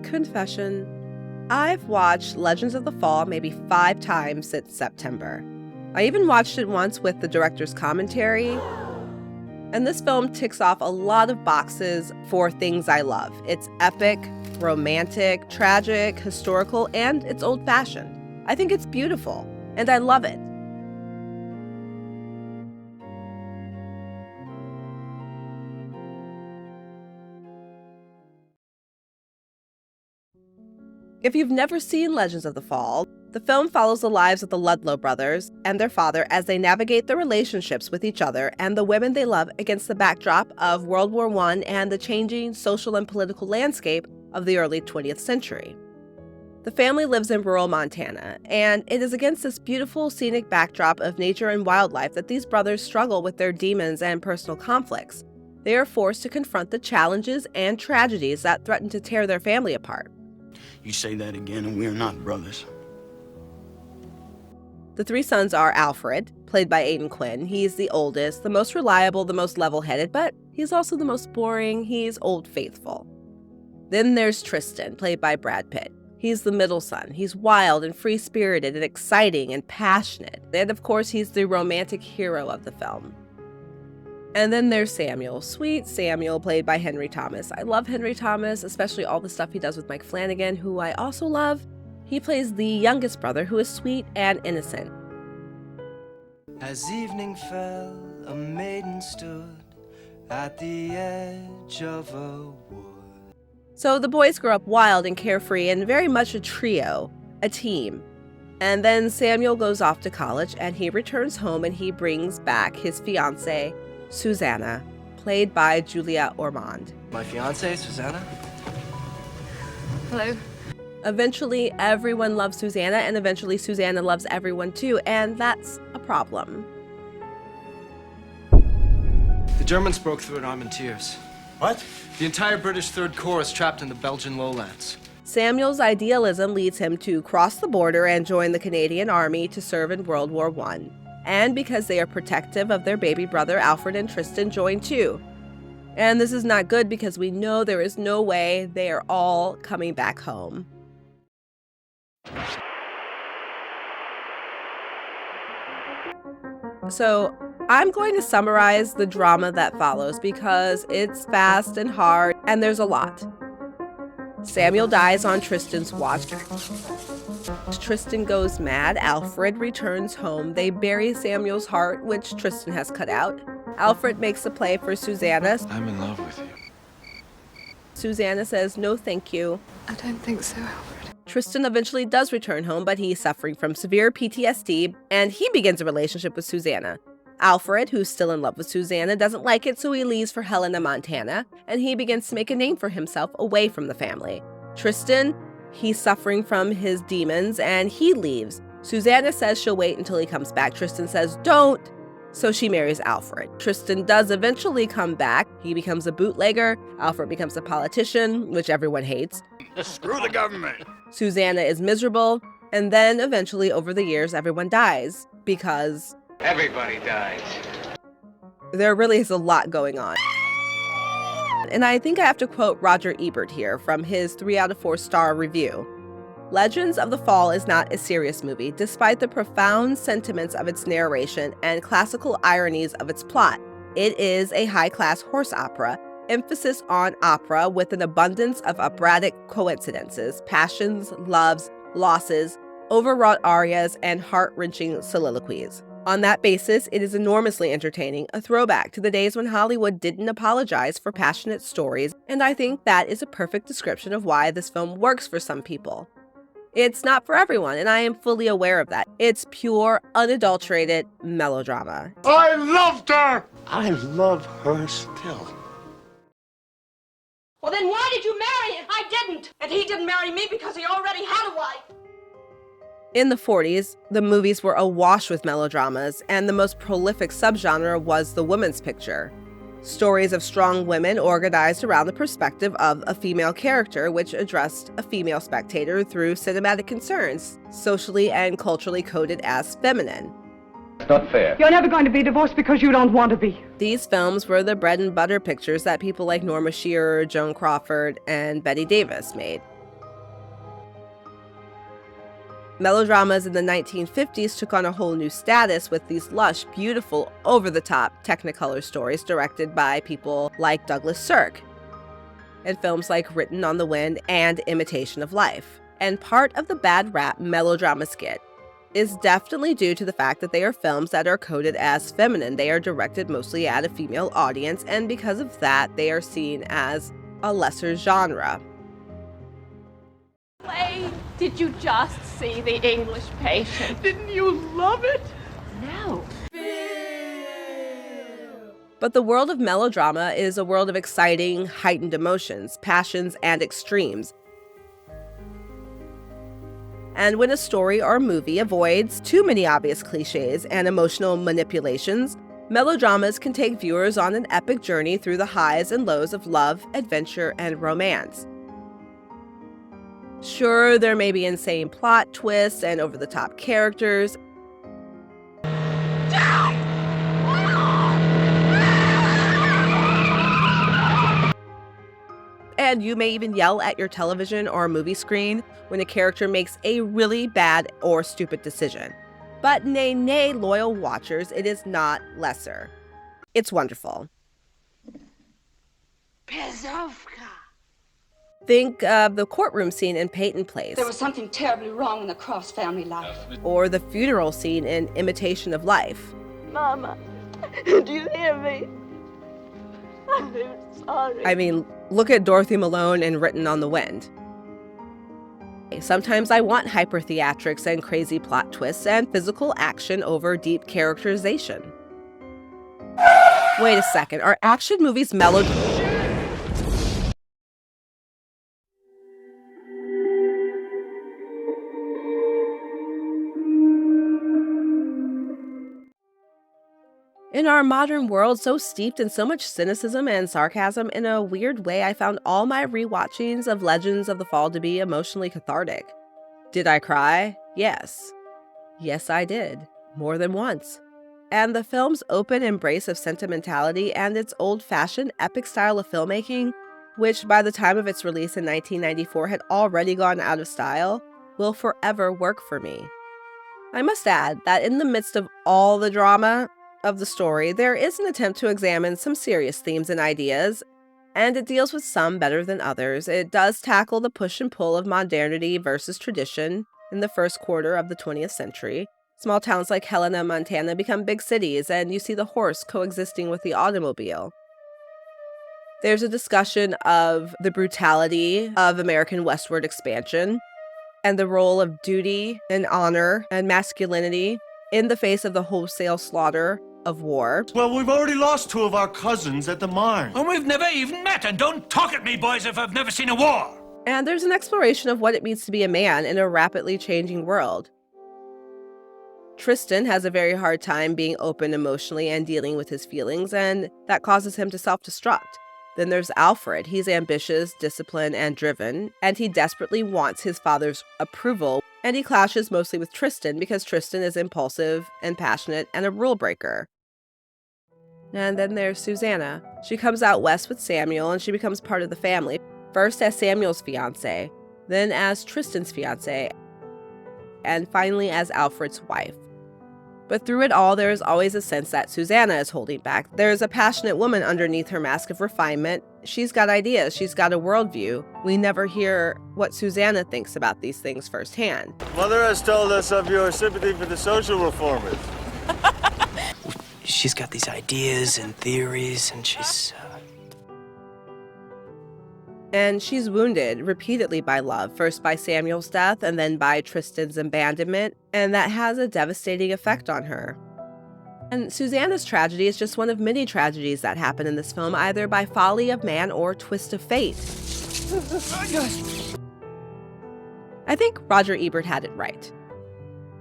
confession. I've watched Legends of the Fall maybe 5 times since September. I even watched it once with the director's commentary. And this film ticks off a lot of boxes for things I love. It's epic, romantic, tragic, historical, and it's old-fashioned. I think it's beautiful, and I love it. If you've never seen Legends of the Fall, the film follows the lives of the Ludlow brothers and their father as they navigate their relationships with each other and the women they love against the backdrop of World War I and the changing social and political landscape of the early 20th century. The family lives in rural Montana, and it is against this beautiful scenic backdrop of nature and wildlife that these brothers struggle with their demons and personal conflicts. They are forced to confront the challenges and tragedies that threaten to tear their family apart. You say that again, and we're not brothers. The 3 sons are Alfred, played by Aidan Quinn. He's the oldest, the most reliable, the most level-headed, but he's also the most boring. He's old faithful. Then there's Tristan, played by Brad Pitt. He's the middle son. He's wild and free-spirited and exciting and passionate. And of course, he's the romantic hero of the film. And then there's Samuel, sweet Samuel, played by Henry Thomas. I love Henry Thomas, especially all the stuff he does with Mike Flanagan, who I also love. He plays the youngest brother, who is sweet and innocent. As evening fell, a maiden stood at the edge of a wood. So the boys grow up wild and carefree and very much a trio, a team. And then Samuel goes off to college and he returns home and he brings back his fiancée, Susannah, played by Julia Ormand. My fiancée, Susannah? Hello. Eventually, everyone loves Susannah, and eventually Susannah loves everyone too, and that's a problem. The Germans broke through at Armentières. What? The entire British Third Corps is trapped in the Belgian lowlands. Samuel's idealism leads him to cross the border and join the Canadian Army to serve in World War I. And because they are protective of their baby brother, Alfred and Tristan join too. And this is not good because we know there is no way they are all coming back home. So I'm going to summarize the drama that follows because it's fast and hard and there's a lot. Samuel dies on Tristan's watch. Tristan goes mad. Alfred returns home. They bury Samuel's heart, which Tristan has cut out. Alfred makes a play for Susannah. I'm in love with you. Susannah says, no thank you. I don't think so, Alfred. Tristan eventually does return home, but he's suffering from severe PTSD, and he begins a relationship with Susannah. Alfred, who's still in love with Susannah, doesn't like it, so he leaves for Helena, Montana, and he begins to make a name for himself away from the family. Tristan, he's suffering from his demons, and he leaves. Susannah says she'll wait until he comes back. Tristan says, don't. So she marries Alfred. Tristan does eventually come back. He becomes a bootlegger. Alfred becomes a politician, which everyone hates. Screw the government. Susannah is miserable. And then eventually, over the years, everyone dies because everybody dies. There really is a lot going on. And I think I have to quote Roger Ebert here from his 3 out of 4 star review. Legends of the Fall is not a serious movie, despite the profound sentiments of its narration and classical ironies of its plot. It is a high-class horse opera, emphasis on opera with an abundance of operatic coincidences, passions, loves, losses, overwrought arias, and heart-wrenching soliloquies. On that basis, it is enormously entertaining, a throwback to the days when Hollywood didn't apologize for passionate stories, and I think that is a perfect description of why this film works for some people. It's not for everyone, and I am fully aware of that. It's pure, unadulterated melodrama. I loved her! I love her still. Well, then why did you marry him? I didn't. And he didn't marry me because he already had a wife. In the 40s, the movies were awash with melodramas, and the most prolific subgenre was the women's picture. Stories of strong women organized around the perspective of a female character, which addressed a female spectator through cinematic concerns, socially and culturally coded as feminine. It's not fair. You're never going to be divorced because you don't want to be. These films were the bread and butter pictures that people like Norma Shearer, Joan Crawford, and Bette Davis made. Melodramas in the 1950s took on a whole new status with these lush, beautiful, over-the-top Technicolor stories directed by people like Douglas Sirk, and films like Written on the Wind and Imitation of Life. And part of the bad rap melodramas get is definitely due to the fact that they are films that are coded as feminine. They are directed mostly at a female audience, and because of that, they are seen as a lesser genre. Play, did you just see The English Patient? Didn't you love it? No. But the world of melodrama is a world of exciting, heightened emotions, passions, and extremes. And when a story or movie avoids too many obvious cliches and emotional manipulations, melodramas can take viewers on an epic journey through the highs and lows of love, adventure, and romance. Sure, there may be insane plot twists and over-the-top characters, and you may even yell at your television or movie screen when a character makes a really bad or stupid decision. But nay, loyal watchers, it is not lesser. It's wonderful. Think of the courtroom scene in Peyton Place, There was something terribly wrong in the Cross family life. or the funeral scene in Imitation of Life. Mama, do you hear me? I'm sorry. I mean, look at Dorothy Malone in Written on the Wind. Sometimes I want hyper-theatrics and crazy plot twists and physical action over deep characterization. Wait a second, are action movies melodramas? In our modern world, so steeped in so much cynicism and sarcasm, in a weird way, I found all my rewatchings of Legends of the Fall to be emotionally cathartic. Did I cry? Yes. Yes, I did. More than once. And the film's open embrace of sentimentality and its old-fashioned epic style of filmmaking, which by the time of its release in 1994 had already gone out of style, will forever work for me. I must add that in the midst of all the drama of the story, there is an attempt to examine some serious themes and ideas, and it deals with some better than others. It does tackle the push and pull of modernity versus tradition in the first quarter of the 20th century. Small towns like Helena, Montana become big cities, and you see the horse coexisting with the automobile. There's a discussion of the brutality of American westward expansion and the role of duty and honor and masculinity in the face of the wholesale slaughter of war. Well, we've already lost 2 of our cousins at the Marne. And we've never even met, and don't talk at me, boys, if I've never seen a war. And there's an exploration of what it means to be a man in a rapidly changing world. Tristan has a very hard time being open emotionally and dealing with his feelings, and that causes him to self-destruct. Then there's Alfred. He's ambitious, disciplined, and driven, and he desperately wants his father's approval, and he clashes mostly with Tristan because Tristan is impulsive and passionate and a rule breaker. And then there's Susannah. She comes out west with Samuel, and she becomes part of the family, first as Samuel's fiancée, then as Tristan's fiancée, and finally as Alfred's wife. But through it all, there is always a sense that Susannah is holding back. There is a passionate woman underneath her mask of refinement. She's got ideas. She's got a worldview. We never hear what Susannah thinks about these things firsthand. Mother has told us of your sympathy for the social reformers. She's got these ideas and theories, and she's... And she's wounded repeatedly by love, first by Samuel's death and then by Tristan's abandonment, and that has a devastating effect on her. And Susannah's tragedy is just one of many tragedies that happen in this film, either by folly of man or twist of fate. I think Roger Ebert had it right.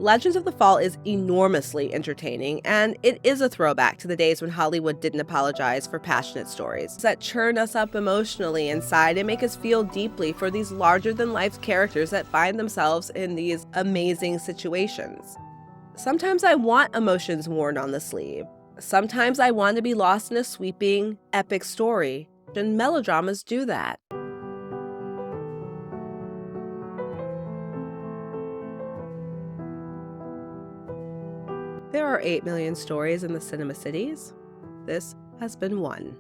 Legends of the Fall is enormously entertaining, and it is a throwback to the days when Hollywood didn't apologize for passionate stories that churn us up emotionally inside and make us feel deeply for these larger-than-life characters that find themselves in these amazing situations. Sometimes I want emotions worn on the sleeve. Sometimes I want to be lost in a sweeping, epic story, and melodramas do that. There are 8 million stories in the cinema cities. This has been one.